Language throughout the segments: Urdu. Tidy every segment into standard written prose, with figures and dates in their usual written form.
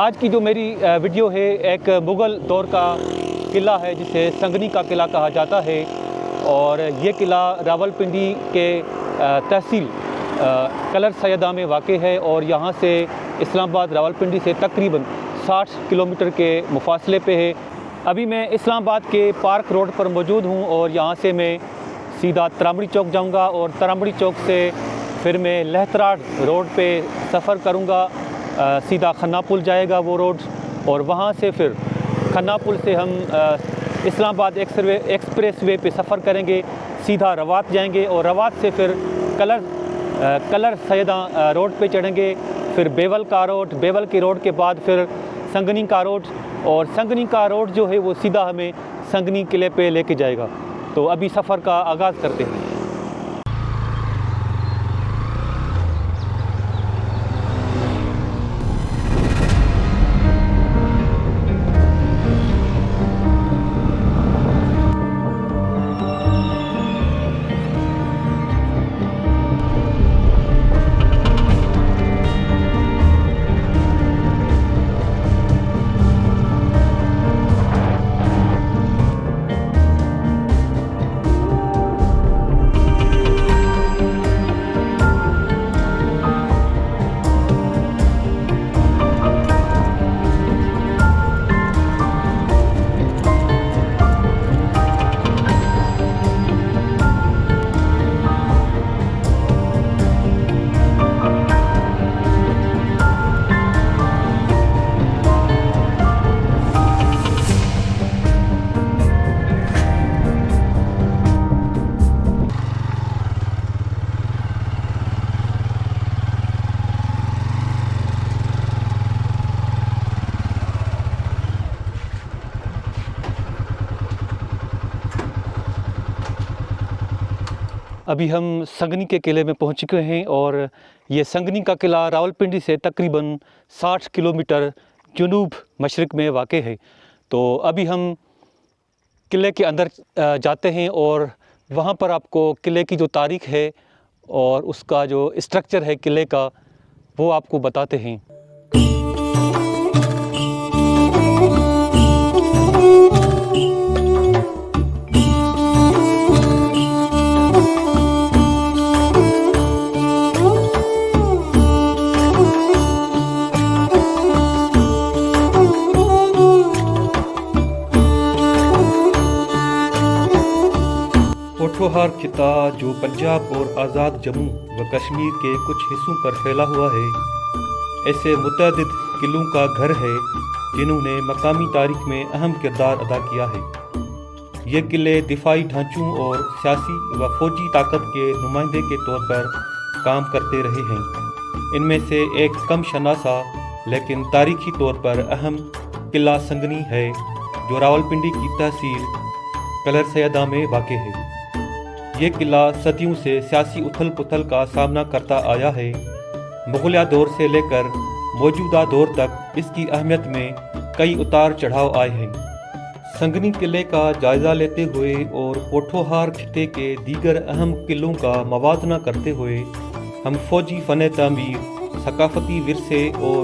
آج کی جو میری ویڈیو ہے ایک مغل دور کا قلعہ ہے جسے سنگنی کا قلعہ کہا جاتا ہے، اور یہ قلعہ راولپنڈی کے تحصیل کلر سیدہ میں واقع ہے، اور یہاں سے اسلام آباد راولپنڈی سے تقریباً 60 کلومیٹر کے مفاصلے پہ ہے۔ ابھی میں اسلام آباد کے پارک روڈ پر موجود ہوں، اور یہاں سے میں سیدھا ترامڑی چوک جاؤں گا، اور ترامڑی چوک سے پھر میں لہتراڑ روڈ پہ سفر کروں گا، سیدھا کھنہ پل جائے گا وہ روڈ، اور وہاں سے پھر کھنہ پل سے ہم اسلام آباد ایکسپریس وے پہ سفر کریں گے، سیدھا روات جائیں گے، اور روات سے پھر کلر سیدہ روڈ پہ چڑھیں گے، پھر بیول کا روڈ، بیول کے روڈ کے بعد پھر سنگنی کا روڈ، اور سنگنی کا روڈ جو ہے وہ سیدھا ہمیں سنگنی قلعے پہ لے کے جائے گا۔ تو ابھی سفر کا آغاز کرتے ہیں۔ ابھی ہم سنگنی کے قلعے میں پہنچ چکے ہیں، اور یہ سنگنی کا قلعہ راولپنڈی سے تقریباً 60 کلومیٹر جنوب مشرق میں واقع ہے۔ تو ابھی ہم قلعے کے اندر جاتے ہیں، اور وہاں پر آپ کو قلعے کی جو تاریخ ہے اور اس کا جو اسٹرکچر ہے قلعے کا وہ آپ کو بتاتے ہیں۔ پوٹھوہار خطہ جو پنجاب اور آزاد جموں و کشمیر کے کچھ حصوں پر پھیلا ہوا ہے، ایسے متعدد قلعوں کا گھر ہے جنہوں نے مقامی تاریخ میں اہم کردار ادا کیا ہے۔ یہ قلعے دفاعی ڈھانچوں اور سیاسی و فوجی طاقت کے نمائندے کے طور پر کام کرتے رہے ہیں۔ ان میں سے ایک کم شناسا لیکن تاریخی طور پر اہم قلعہ سنگنی ہے، جو راولپنڈی کی تحصیل کلر سیدہ میں واقع ہے۔ یہ قلعہ صدیوں سے سیاسی اتھل پتھل کا سامنا کرتا آیا ہے۔ مغلیہ دور سے لے کر موجودہ دور تک اس کی اہمیت میں کئی اتار چڑھاؤ آئے ہیں۔ سنگنی قلعے کا جائزہ لیتے ہوئے اور پوٹھوہار خطے کے دیگر اہم قلعوں کا موازنہ کرتے ہوئے ہم فوجی فن تعمیر، ثقافتی ورثے اور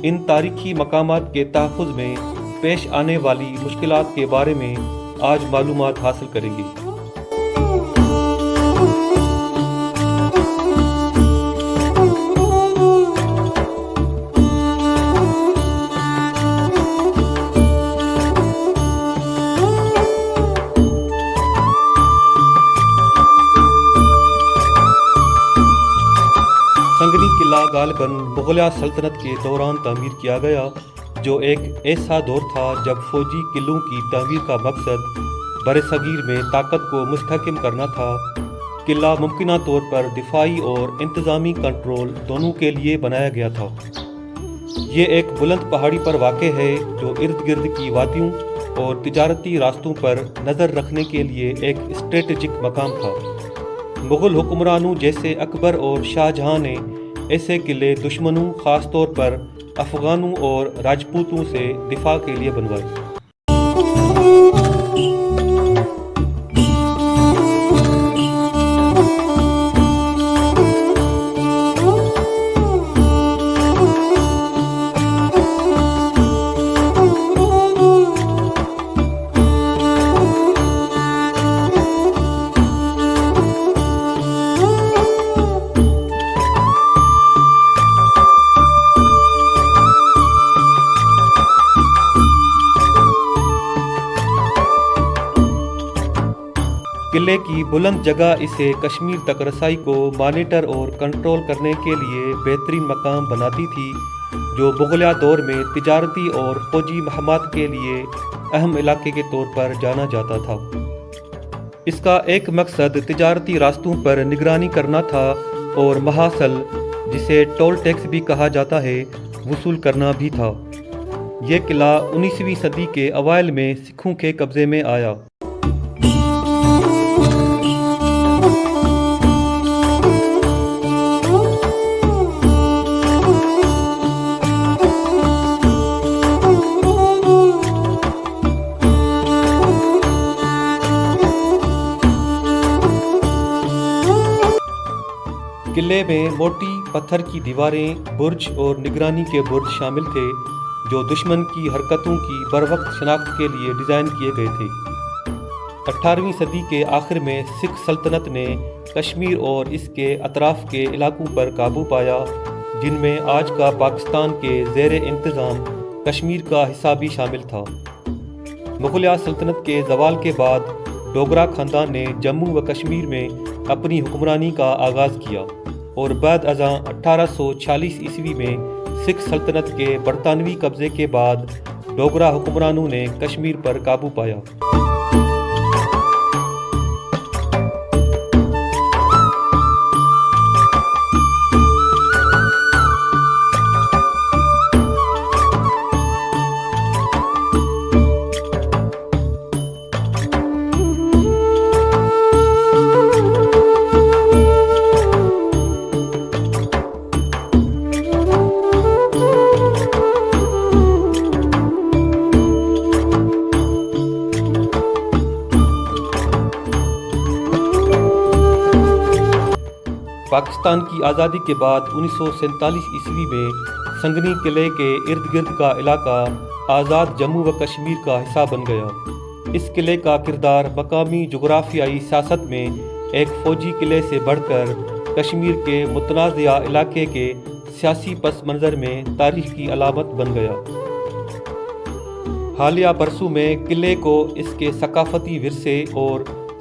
ان تاریخی مقامات کے تحفظ میں پیش آنے والی مشکلات کے بارے میں آج معلومات حاصل کریں گے۔ سنگنی قلعہ غالباً مغلیہ سلطنت کے دوران تعمیر کیا گیا، جو ایک ایسا دور تھا جب فوجی قلعوں کی تعمیر کا مقصد برصغیر میں طاقت کو مستحکم کرنا تھا۔ قلعہ ممکنہ طور پر دفاعی اور انتظامی کنٹرول دونوں کے لیے بنایا گیا تھا۔ یہ ایک بلند پہاڑی پر واقع ہے جو ارد گرد کی وادیوں اور تجارتی راستوں پر نظر رکھنے کے لیے ایک اسٹریٹجک مقام تھا۔ مغل حکمرانوں جیسے اکبر اور شاہ جہاں نے ایسے قلعے دشمنوں، خاص طور پر افغانوں اور راجپوتوں سے دفاع کے لیے بنوائے۔ قلعے کی بلند جگہ اسے کشمیر تک رسائی کو مانیٹر اور کنٹرول کرنے کے لیے بہترین مقام بناتی تھی، جو مغلیہ دور میں تجارتی اور فوجی مہمات کے لیے اہم علاقے کے طور پر جانا جاتا تھا۔ اس کا ایک مقصد تجارتی راستوں پر نگرانی کرنا تھا اور محاصل، جسے ٹول ٹیکس بھی کہا جاتا ہے، وصول کرنا بھی تھا۔ یہ قلعہ 19ویں صدی کے اوائل میں سکھوں کے قبضے میں آیا۔ قلعے میں موٹی پتھر کی دیواریں، برج اور نگرانی کے برج شامل تھے، جو دشمن کی حرکتوں کی بروقت شناخت کے لیے ڈیزائن کیے گئے تھے۔ 18ویں صدی کے آخر میں سکھ سلطنت نے کشمیر اور اس کے اطراف کے علاقوں پر قابو پایا، جن میں آج کا پاکستان کے زیر انتظام کشمیر کا حصہ بھی شامل تھا۔ مغلیہ سلطنت کے زوال کے بعد ڈوگرا خاندان نے جموں و کشمیر میں اپنی حکمرانی کا آغاز کیا، اور بعد ازاں 1846 عیسوی میں سکھ سلطنت کے برطانوی قبضے کے بعد ڈوگرا حکمرانوں نے کشمیر پر قابو پایا۔ پاکستان کی آزادی کے بعد 1947 عیسوی میں سنگنی قلعے کے ارد گرد کا علاقہ آزاد جموں و کشمیر کا حصہ بن گیا۔ اس قلعے کا کردار مقامی جغرافیائی سیاست میں ایک فوجی قلعے سے بڑھ کر کشمیر کے متنازعہ علاقے کے سیاسی پس منظر میں تاریخ کی علامت بن گیا۔ حالیہ برسوں میں قلعے کو اس کے ثقافتی ورثے اور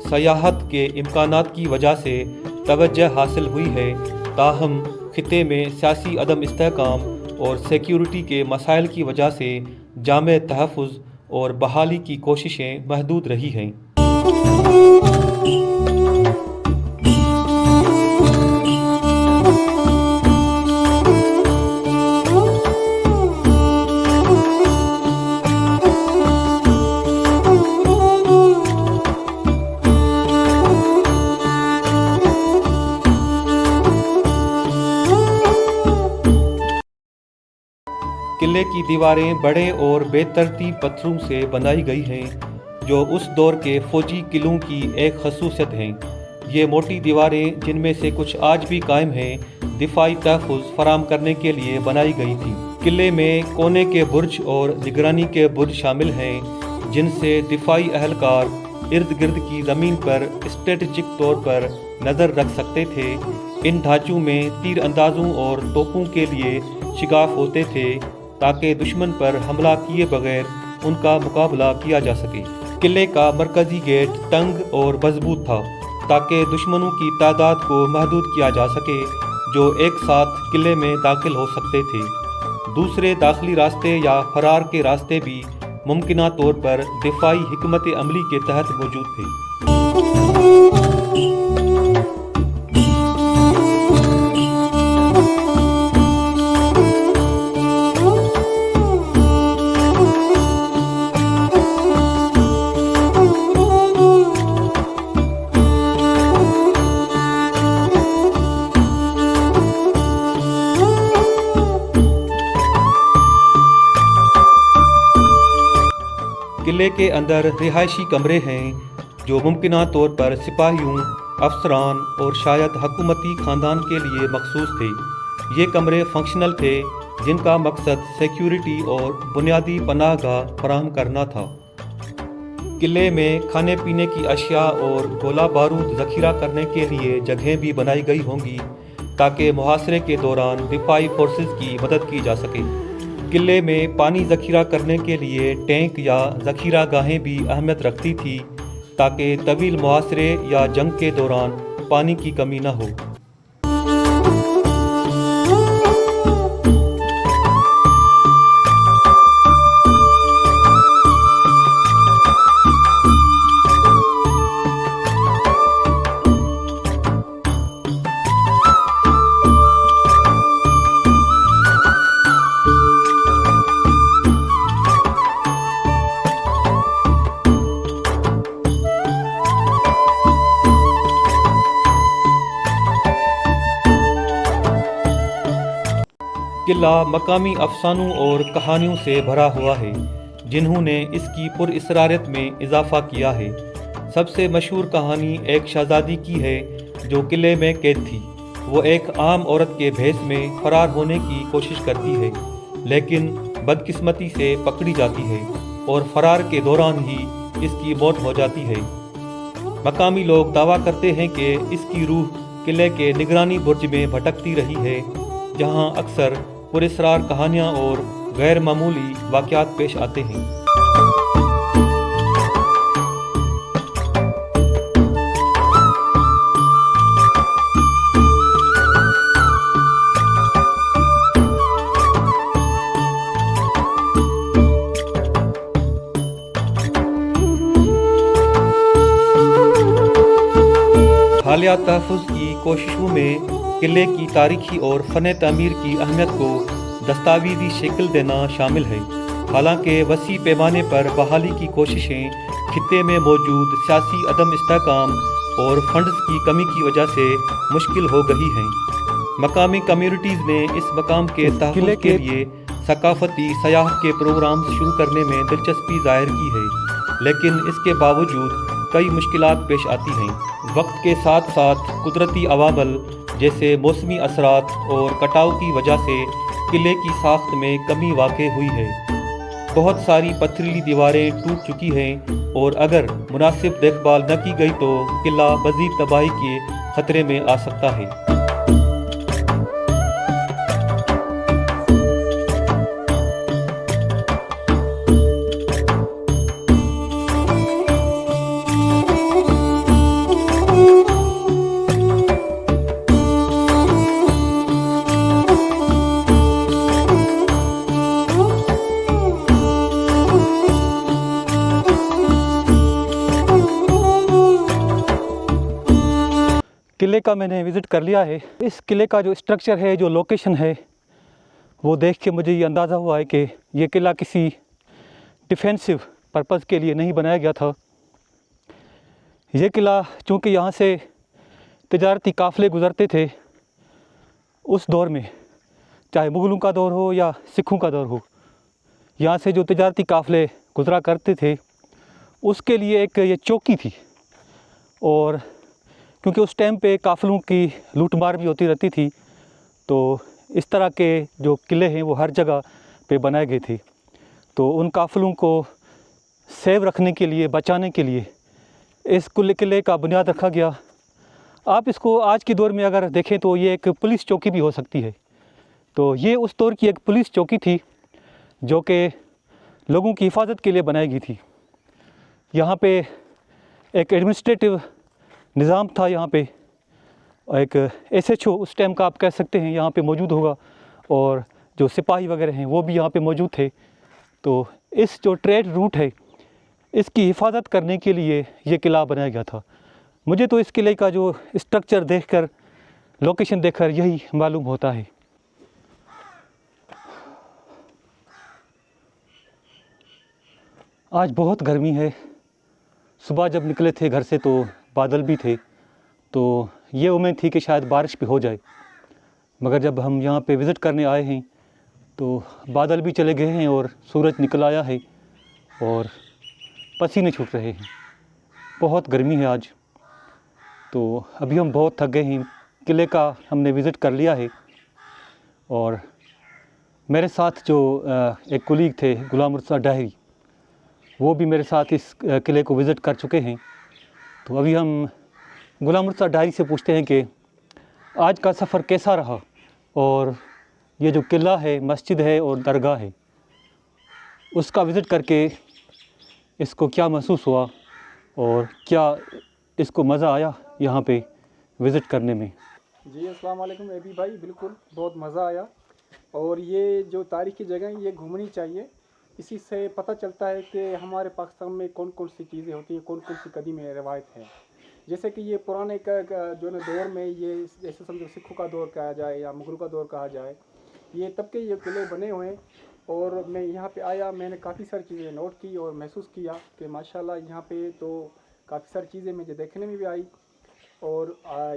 سیاحت کے امکانات کی وجہ سے توجہ حاصل ہوئی ہے، تاہم خطے میں سیاسی عدم استحکام اور سیکیورٹی کے مسائل کی وجہ سے جامع تحفظ اور بحالی کی کوششیں محدود رہی ہیں۔ قلعے کی دیواریں بڑے اور بے ترتیب پتھروں سے بنائی گئی ہیں، جو اس دور کے فوجی قلعوں کی ایک خصوصیت ہیں۔ یہ موٹی دیواریں، جن میں سے کچھ آج بھی قائم ہیں، دفاعی تحفظ فراہم کرنے کے لیے بنائی گئی تھیں۔ قلعے میں کونے کے برج اور نگرانی کے برج شامل ہیں، جن سے دفاعی اہلکار ارد گرد کی زمین پر اسٹریٹجک طور پر نظر رکھ سکتے تھے۔ ان ڈھانچوں میں تیر اندازوں اور توپوں کے لیے شگاف ہوتے تھے، تاکہ دشمن پر حملہ کیے بغیر ان کا مقابلہ کیا جا سکے۔ قلعے کا مرکزی گیٹ تنگ اور مضبوط تھا، تاکہ دشمنوں کی تعداد کو محدود کیا جا سکے جو ایک ساتھ قلعے میں داخل ہو سکتے تھے۔ دوسرے داخلی راستے یا فرار کے راستے بھی ممکنہ طور پر دفاعی حکمت عملی کے تحت موجود تھے۔ قلعے کے اندر رہائشی کمرے ہیں، جو ممکنہ طور پر سپاہیوں، افسران اور شاید حکومتی خاندان کے لیے مخصوص تھے۔ یہ کمرے فنکشنل تھے، جن کا مقصد سیکیورٹی اور بنیادی پناہ گاہ فراہم کرنا تھا۔ قلعے میں کھانے پینے کی اشیاء اور گولہ بارود ذخیرہ کرنے کے لیے جگہیں بھی بنائی گئی ہوں گی، تاکہ محاصرے کے دوران دفاعی فورسز کی مدد کی جا سکے۔ قلعے میں پانی ذخیرہ کرنے کے لیے ٹینک یا ذخیرہ گاہیں بھی اہمیت رکھتی تھی، تاکہ طویل محاصرے یا جنگ کے دوران پانی کی کمی نہ ہو۔ قلعہ مقامی افسانوں اور کہانیوں سے بھرا ہوا ہے جنہوں نے اس کی پر اسرارت میں اضافہ کیا ہے۔ سب سے مشہور کہانی ایک شہزادی کی ہے جو قلعے میں قید تھی۔ وہ ایک عام عورت کے بھیس میں فرار ہونے کی کوشش کرتی ہے، لیکن بدقسمتی سے پکڑی جاتی ہے اور فرار کے دوران ہی اس کی موت ہو جاتی ہے۔ مقامی لوگ دعویٰ کرتے ہیں کہ اس کی روح قلعے کے نگرانی برج میں بھٹکتی رہی ہے، جہاں اکثر پراسرار کہانیاں اور غیر معمولی واقعات پیش آتے ہیں۔ حالیہ تحفظ کی کوششوں میں قلعے کی تاریخی اور فن تعمیر کی اہمیت کو دستاویزی شکل دینا شامل ہے۔ حالانکہ وسیع پیمانے پر بحالی کی کوششیں خطے میں موجود سیاسی عدم استحکام اور فنڈز کی کمی کی وجہ سے مشکل ہو گئی ہیں۔ مقامی کمیونٹیز نے اس مقام کے تحفظ کے لیے ثقافتی سیاحت کے پروگرامز شروع کرنے میں دلچسپی ظاہر کی ہے، لیکن اس کے باوجود کئی مشکلات پیش آتی ہیں۔ وقت کے ساتھ ساتھ قدرتی عوامل جیسے موسمی اثرات اور کٹاؤ کی وجہ سے قلعے کی ساخت میں کمی واقع ہوئی ہے۔ بہت ساری پتھریلی دیواریں ٹوٹ چکی ہیں اور اگر مناسب دیکھ بھال نہ کی گئی تو قلعہ مزید تباہی کے خطرے میں آ سکتا ہے۔ قلعے کا میں نے وزٹ کر لیا ہے۔ اس قلعے کا جو اسٹرکچر ہے، جو لوکیشن ہے، وہ دیکھ کے مجھے یہ اندازہ ہوا ہے کہ یہ قلعہ کسی ڈیفینسو پرپز کے لیے نہیں بنایا گیا تھا۔ یہ قلعہ چونکہ یہاں سے تجارتی قافلے گزرتے تھے اس دور میں، چاہے مغلوں کا دور ہو یا سکھوں کا دور ہو، یہاں سے جو تجارتی قافلے گزرا کرتے تھے اس کے لیے ایک یہ چوکی تھی، اور کیونکہ اس ٹائم پہ قافلوں کی لوٹ مار بھی ہوتی رہتی تھی، تو اس طرح کے جو قلعے ہیں وہ ہر جگہ پہ بنائے گئے تھے۔ تو ان قافلوں کو سیو رکھنے کے لیے، بچانے کے لیے اس قلعے کا بنیاد رکھا گیا۔ آپ اس کو آج کے دور میں اگر دیکھیں تو یہ ایک پولیس چوکی بھی ہو سکتی ہے۔ تو یہ اس دور کی ایک پولیس چوکی تھی جو کہ لوگوں کی حفاظت کے لیے بنائی گئی تھی۔ یہاں پہ ایک ایڈمنسٹریٹو نظام تھا، یہاں پہ ایک ایس ایچ او اس ٹائم کا آپ کہہ سکتے ہیں یہاں پہ موجود ہوگا، اور جو سپاہی وغیرہ ہیں وہ بھی یہاں پہ موجود تھے۔ تو اس جو ٹریڈ روٹ ہے اس کی حفاظت کرنے کے لیے یہ قلعہ بنایا گیا تھا۔ مجھے تو اس قلعے کا جو اسٹرکچر دیکھ کر، لوکیشن دیکھ کر یہی معلوم ہوتا ہے۔ آج بہت گرمی ہے۔ صبح جب نکلے تھے گھر سے تو بادل بھی تھے، تو یہ امید تھی کہ شاید بارش بھی ہو جائے، مگر جب ہم یہاں پہ وزٹ کرنے آئے ہیں تو بادل بھی چلے گئے ہیں اور سورج نکل آیا ہے اور پسینے چھوٹ رہے ہیں۔ بہت گرمی ہے آج، تو ابھی ہم بہت تھک گئے ہیں۔ قلعے کا ہم نے وزٹ کر لیا ہے، اور میرے ساتھ جو ایک کولیگ تھے غلام مرتضیٰ ڈاہری، وہ بھی میرے ساتھ اس قلعے کو وزٹ کر چکے ہیں۔ تو ابھی ہم غلام مرتضیٰ ڈاہری سے پوچھتے ہیں کہ آج کا سفر کیسا رہا، اور یہ جو قلعہ ہے، مسجد ہے اور درگاہ ہے، اس کا وزٹ کر کے اس کو کیا محسوس ہوا، اور کیا اس کو مزہ آیا یہاں پہ وزٹ کرنے میں؟ جی السلام علیکم ابی بھائی، بالکل بہت مزہ آیا، اور یہ جو تاریخی جگہیں یہ گھومنی چاہیے، اسی سے پتہ چلتا ہے کہ ہمارے پاکستان میں کون کون سی چیزیں ہوتی ہیں، کون کون سی قدیم روایت ہے. جیسے کہ یہ پرانے جو نا دور میں، یہ جیسے سمجھو سکھوں کا دور کہا جائے یا مغلوں کا دور کہا جائے، یہ تب کے یہ قلعے بنے ہوئے ہیں. اور میں یہاں پہ آیا، میں نے کافی ساری چیزیں نوٹ کی اور محسوس کیا کہ ماشاءاللہ یہاں پہ تو کافی ساری چیزیں مجھے دیکھنے میں بھی آئی. اور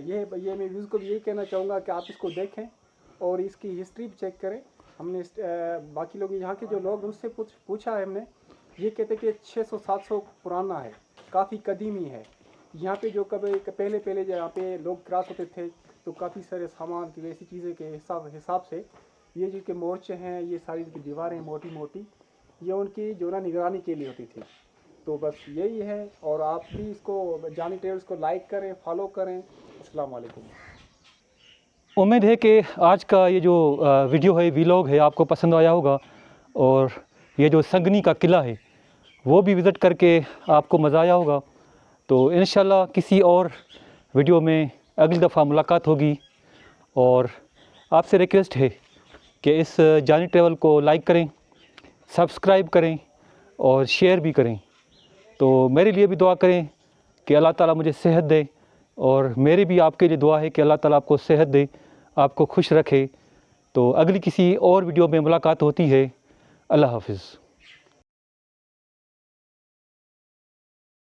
یہ میں ویوز کو بھی یہی کہنا چاہوں گا کہ آپ اس کو دیکھیں اور اس کی ہسٹری بھی چیک کریں. ہم نے باقی لوگ یہاں کے جو لوگ ان سے پوچھا ہے ہم نے، یہ کہتے کہ 600-700 پرانا ہے، کافی قدیمی ہے. یہاں پہ جو کبھی پہلے یہاں پہ لوگ کراس ہوتے تھے تو کافی سارے سامان کی ایسی چیزیں کے حساب سے یہ جو کہ مورچے ہیں، یہ ساری کی دیواریں موٹی موٹی، یہ ان کی جو نا نگرانی کے لیے ہوتی تھی. تو بس یہی ہے، اور آپ بھی اس کو جانی ٹریولز کو لائک کریں، فالو کریں. السلام علیکم. امید ہے کہ آج کا یہ جو ویڈیو ہے، ویلاگ ہے، آپ کو پسند آیا ہوگا، اور یہ جو سنگنی کا قلعہ ہے وہ بھی وزٹ کر کے آپ کو مزہ آیا ہوگا. تو انشاءاللہ کسی اور ویڈیو میں اگلی دفعہ ملاقات ہوگی. اور آپ سے ریکویسٹ ہے کہ اس جانی ٹریول کو لائک کریں، سبسکرائب کریں اور شیئر بھی کریں. تو میرے لیے بھی دعا کریں کہ اللہ تعالیٰ مجھے صحت دے، اور میری بھی آپ کے لیے دعا ہے کہ اللہ تعالیٰ آپ کو صحت دے، آپ کو خوش رکھے. تو اگلی کسی اور ویڈیو میں ملاقات ہوتی ہے. اللہ حافظ.